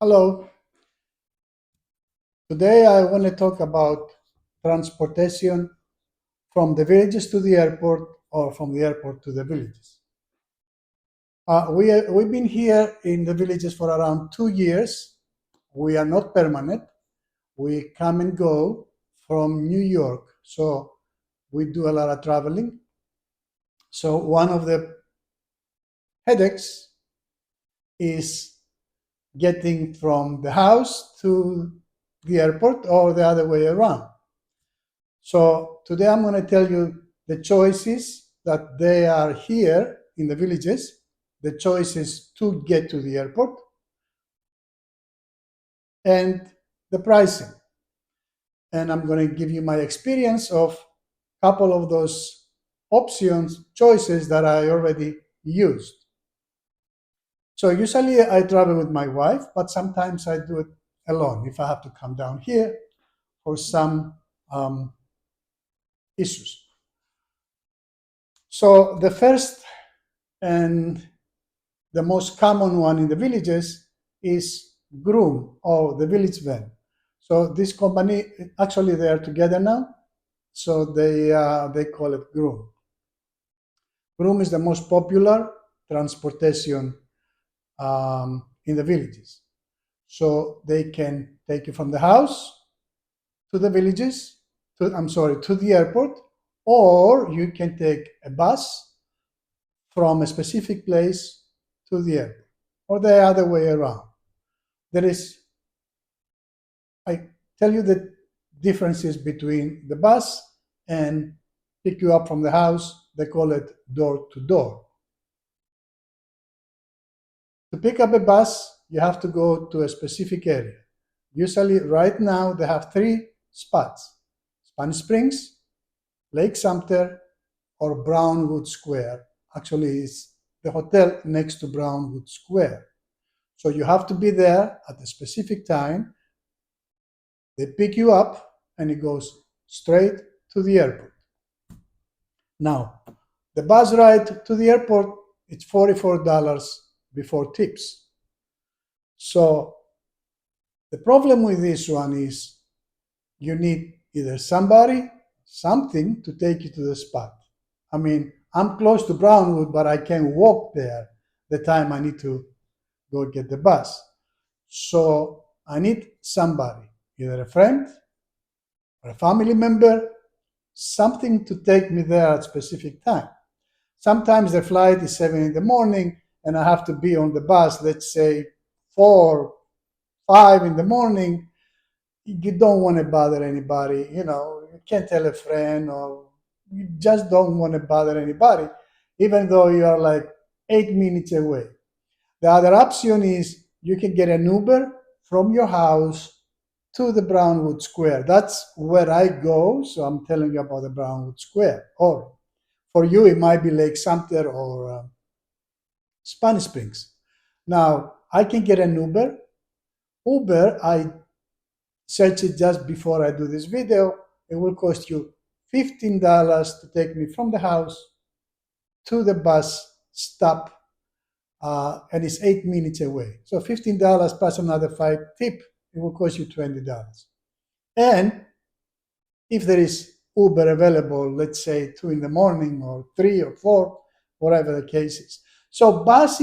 Hello. Today I want to talk about transportation from the villages to the airport or from the airport to the villages. We've been here in the villages for around 2 years. We are not permanent. We come and go from New York. So we do a lot of traveling. So one of the headaches is getting from the house to the airport or the other way around. So today I'm going to tell you the choices that they are here in the villages, the choices to get to the airport, and the pricing. And I'm going to give you my experience of a couple of those options, choices that I already used. So usually I travel with my wife, but sometimes I do it alone if I have to come down here for some issues. So the first and the most common one in the villages is Groome or the village van. So this company, actually they are together now, so they call it Groome. Groome is the most popular transportation in the villages. So they can take you from the house to the villages, to the airport, or you can take a bus from a specific place to the airport, or the other way around. I tell you the differences between the bus and pick you up from the house. They call it door to door. To pick up a bus, you have to go to a specific area. Usually, right now, they have three spots: Spanish Springs, Lake Sumter, or Brownwood Square. Actually, it's the hotel next to Brownwood Square. So you have to be there at a specific time. They pick you up and it goes straight to the airport. Now, the bus ride to the airport is $44 before tips. So the problem with this one is you need either something to take you to the spot. I mean, I'm close to Brownwood, but I can walk there the time I need to go get the bus. So I need somebody, either a friend or a family member, something to take me there at a specific time. Sometimes the flight is 7 in the morning and I have to be on the bus, let's say 4, 5 in the morning. You don't want to bother anybody, you can't tell a friend, or you just don't want to bother anybody, even though you are like 8 minutes away. The other option is you can get an Uber from your house to the Brownwood Square. That's where I go, so I'm telling you about the Brownwood Square. Or for you, it might be Lake Sumter or Spanish Springs. Now, I can get an Uber. Uber, I search it just before I do this video. It will cost you $15 to take me from the house to the bus stop, and it's 8 minutes away. So $15 plus another 5 tip, it will cost you $20. And if there is Uber available, let's say 2 in the morning or 3 or 4, whatever the case is. So bus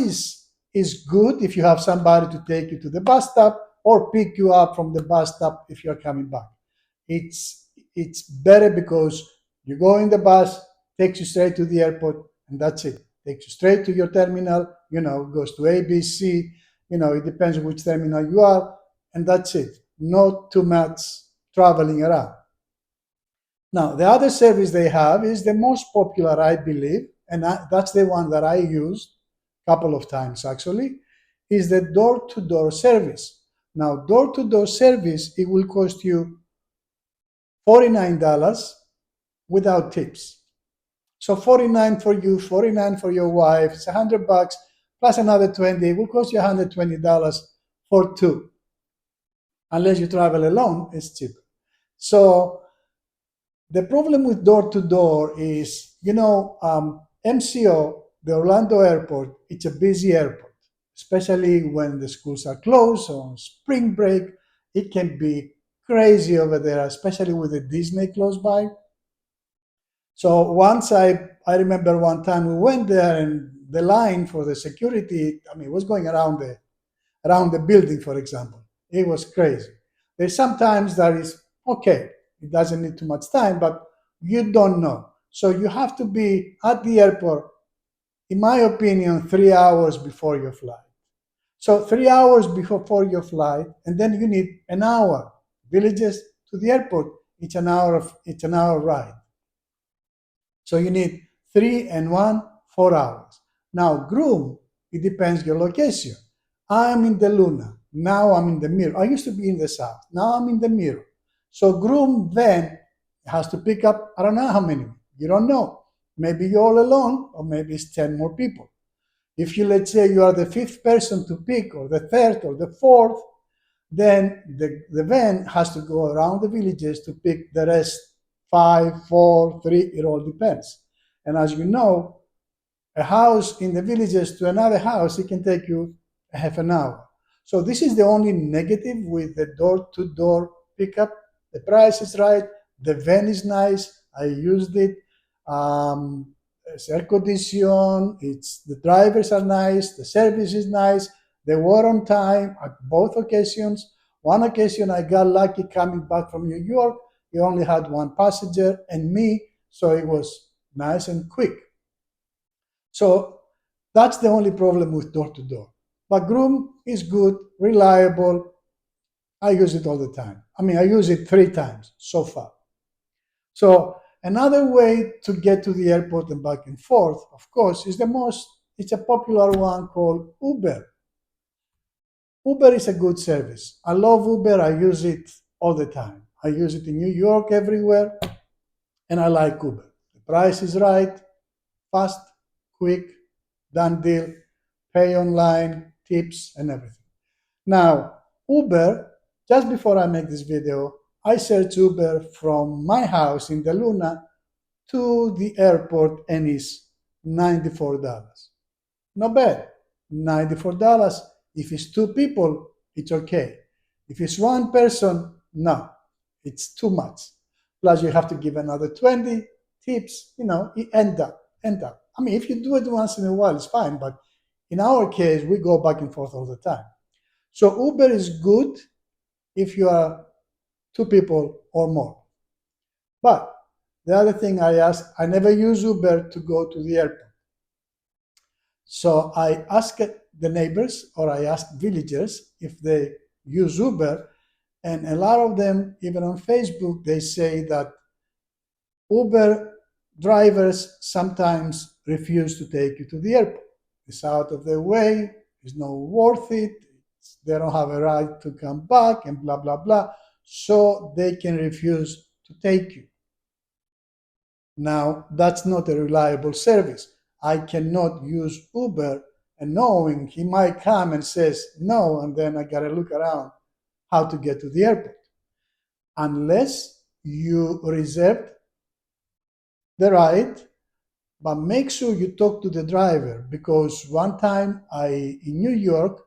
is good if you have somebody to take you to the bus stop or pick you up from the bus stop if you're coming back. It's better because you go in the bus, takes you straight to the airport, and that's it. Takes you straight to your terminal, goes to ABC, it depends on which terminal you are, and that's it. Not too much traveling around. Now, the other service they have is the most popular, I believe, and that's the one that I used a couple of times actually, is the door-to-door service. Now, door-to-door service, it will cost you $49 without tips. So 49 for you, 49 for your wife, it's $100 plus another 20. It will cost you $120 for two. Unless you travel alone, it's cheaper. So the problem with door-to-door is, MCO, the Orlando airport, it's a busy airport, especially when the schools are closed or on spring break. It can be crazy over there, especially with the Disney close by. So once I remember one time we went there and the line for the security, I mean, it was going around the building, for example. It was crazy. There's sometimes that is okay. It doesn't need too much time, but you don't know. So you have to be at the airport, in my opinion, 3 hours before your flight. So 3 hours before your flight, and then you need an hour. Villages to the airport, it's an hour ride. So you need 3 and 1, 4 hours. Now, Groom, it depends your location. I'm in the Luna. Now I'm in the Mirror. I used to be in the South. Now I'm in the Mirror. So Groom then has to pick up, I don't know how many. You don't know. Maybe you're all alone, or maybe it's 10 more people. If you, let's say, you are the fifth person to pick, or the third, or the fourth, then the van has to go around the villages to pick the rest, 5, 4, 3, it all depends. And as you know, a house in the villages to another house, it can take you a half an hour. So this is the only negative with the door-to-door pickup. The price is right. The van is nice. I used it. It's air conditioned. The drivers are nice. The service is nice. They were on time at both occasions. One occasion I got lucky coming back from New York. He only had one passenger and me, so it was nice and quick. So that's the only problem with door to door. But Groom is good, reliable. I use it all the time. I mean, I use it 3 times so far. So another way to get to the airport and back and forth, of course, it's a popular one called Uber. Uber is a good service. I love Uber. I use it all the time. I use it in New York, everywhere, and I like Uber. The price is right, fast, quick, done deal, pay online, tips, and everything. Now, Uber, just before I make this video, I searched Uber from my house in the Luna to the airport and it's $94. Not bad. $94. If it's 2 people, it's okay. If it's one person, no, it's too much. Plus, you have to give another 20 tips. It end up. I mean, if you do it once in a while, it's fine. But in our case, we go back and forth all the time. So Uber is good if you are 2 people or more. But the other thing I never use Uber to go to the airport. So I ask the neighbors or I ask villagers if they use Uber, and a lot of them, even on Facebook, they say that Uber drivers sometimes refuse to take you to the airport. It's out of their way, it's not worth it, they don't have a right to come back, and blah, blah, blah. So they can refuse to take you. Now, that's not a reliable service. I cannot use Uber and knowing he might come and says no, and then I gotta look around how to get to the airport. Unless you reserve the ride, but make sure you talk to the driver, because one time in New York,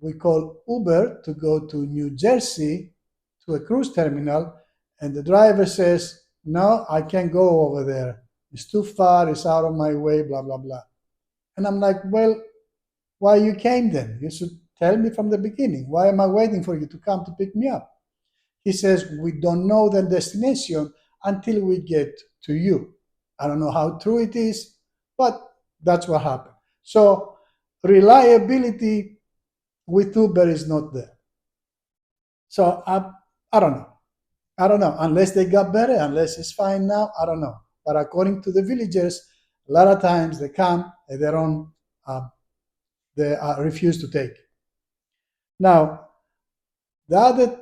we called Uber to go to New Jersey to a cruise terminal, and the driver says, no, I can't go over there. It's too far, it's out of my way, blah, blah, blah. And I'm like, well, why you came then? You should tell me from the beginning. Why am I waiting for you to come to pick me up? He says, we don't know the destination until we get to you. I don't know how true it is, but that's what happened. So reliability with Uber is not there. So I don't know. I don't know. Unless they got better, unless it's fine now, I don't know. But according to the villagers, a lot of times they come and they refuse to take. Now, the other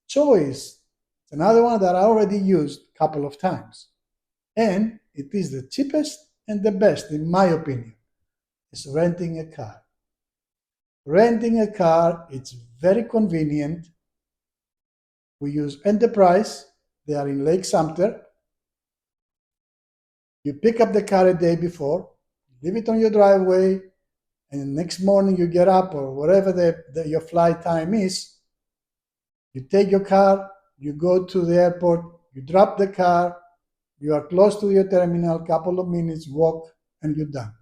choice, another one that I already used a couple of times, and it is the cheapest and the best, in my opinion, is renting a car. Renting a car, it's very convenient. We use Enterprise. They are in Lake Sumter. You pick up the car a day before, leave it on your driveway, and the next morning you get up or whatever your flight time is, you take your car, you go to the airport, you drop the car, you are close to your terminal, couple of minutes, walk, and you're done.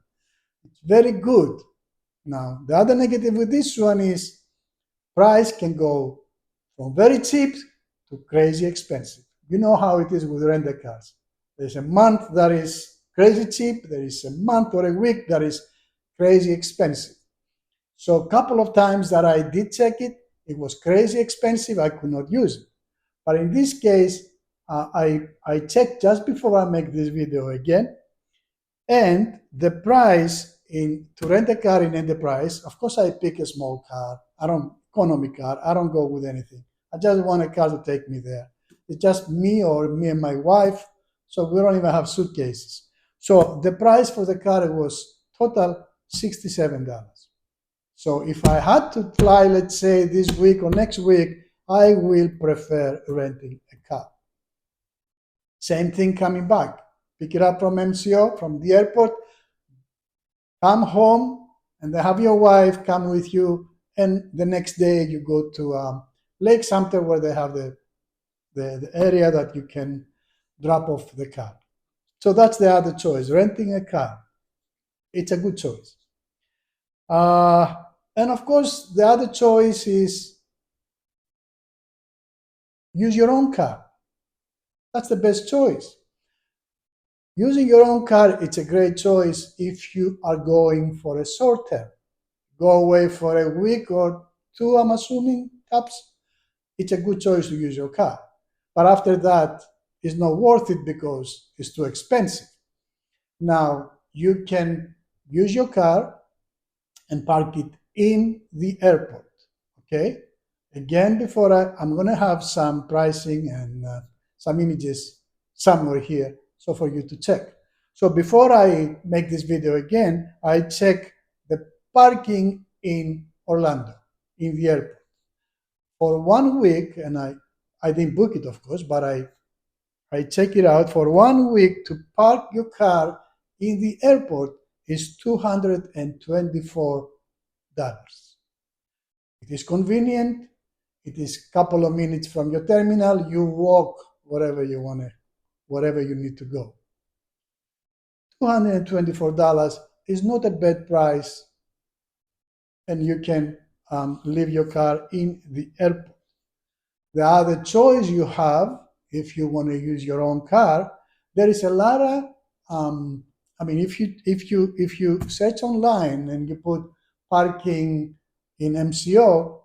It's very good. Now, the other negative with this one is price can go from very cheap to crazy expensive. You know how it is with rental cars. There's a month that is crazy cheap. There is a month or a week that is crazy expensive. So a couple of times that I did check it, it was crazy expensive. I could not use it. But in this case, I checked just before I make this video again, and the price to rent a car in Enterprise, of course I pick a small car, economy car, I don't go with anything. I just want a car to take me there. It's just me or me and my wife, so we don't even have suitcases. So the price for the car was total $67. So if I had to fly, let's say this week or next week, I will prefer renting a car. Same thing coming back. Pick it up from MCO, from the airport, come home, and then have your wife come with you, and the next day you go to Lake Sumter where they have the area that you can drop off the car. So that's the other choice, renting a car. It's a good choice. And of course, the other choice is use your own car. That's the best choice. Using your own car, it's a great choice if you are going for a short term. Go away for a week or two, I'm assuming, tops. It's a good choice to use your car. But after that, it's not worth it because it's too expensive. Now, you can use your car and park it in the airport, okay? Again, before I'm going to have some pricing and some images somewhere here, so for you to check. So before I make this video again, I check the parking in Orlando, in the airport. For 1 week, and I didn't book it, of course, but I check it out. For 1 week to park your car in the airport is $224. It is convenient. It is a couple of minutes from your terminal. You walk wherever you want to, wherever you need to go. $224 is not a bad price, and you can leave your car in the airport. The other choice you have, if you want to use your own car, there is a lot of if you search online and you put parking in MCO,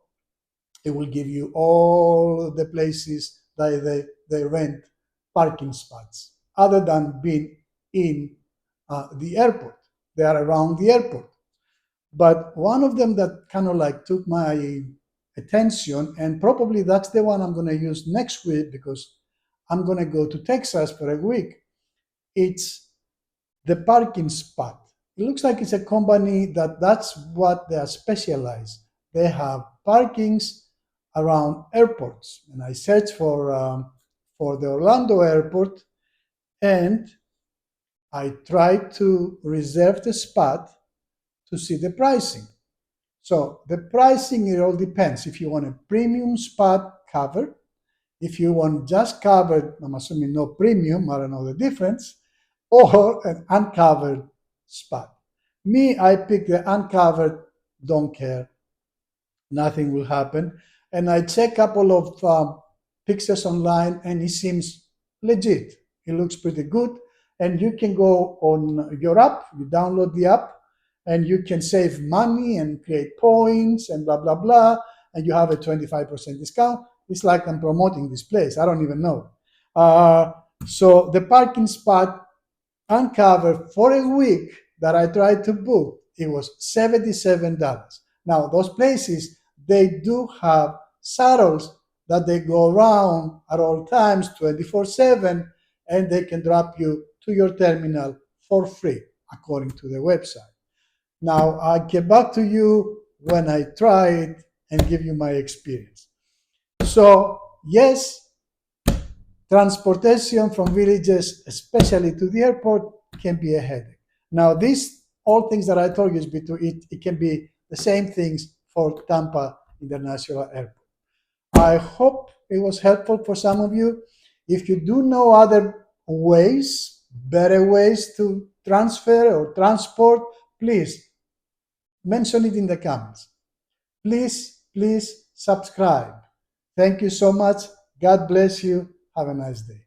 it will give you all the places that they rent parking spots, other than being in the airport. They are around the airport. But one of them that kind of like took my attention, and probably that's the one I'm going to use next week because I'm going to go to Texas for a week. It's the parking spot. It looks like it's a company that's what they are specialized. They have parkings around airports, and I searched for the Orlando airport, and I tried to reserve the spot to see the pricing. So the pricing, it all depends. If you want a premium spot covered, if you want just covered, I'm assuming no premium, I don't know the difference, or an uncovered spot. Me, I pick the uncovered, don't care, nothing will happen. And I check a couple of pictures online, and it seems legit. It looks pretty good. And you can go on your app, you download the app, and you can save money and create points and blah, blah, blah. And you have a 25% discount. It's like I'm promoting this place. I don't even know. So the parking spot uncovered for a week that I tried to book, it was $77. Now, those places, they do have shuttles that they go around at all times, 24/7, and they can drop you to your terminal for free, according to the website. Now, I'll get back to you when I try it and give you my experience. So, yes, transportation from villages, especially to the airport, can be a headache. Now, this all things that I told you is it can be the same things for Tampa International Airport. I hope it was helpful for some of you. If you do know other ways, better ways to transfer or transport, please mention it in the comments. Please subscribe. Thank you so much. God bless you. Have a nice day.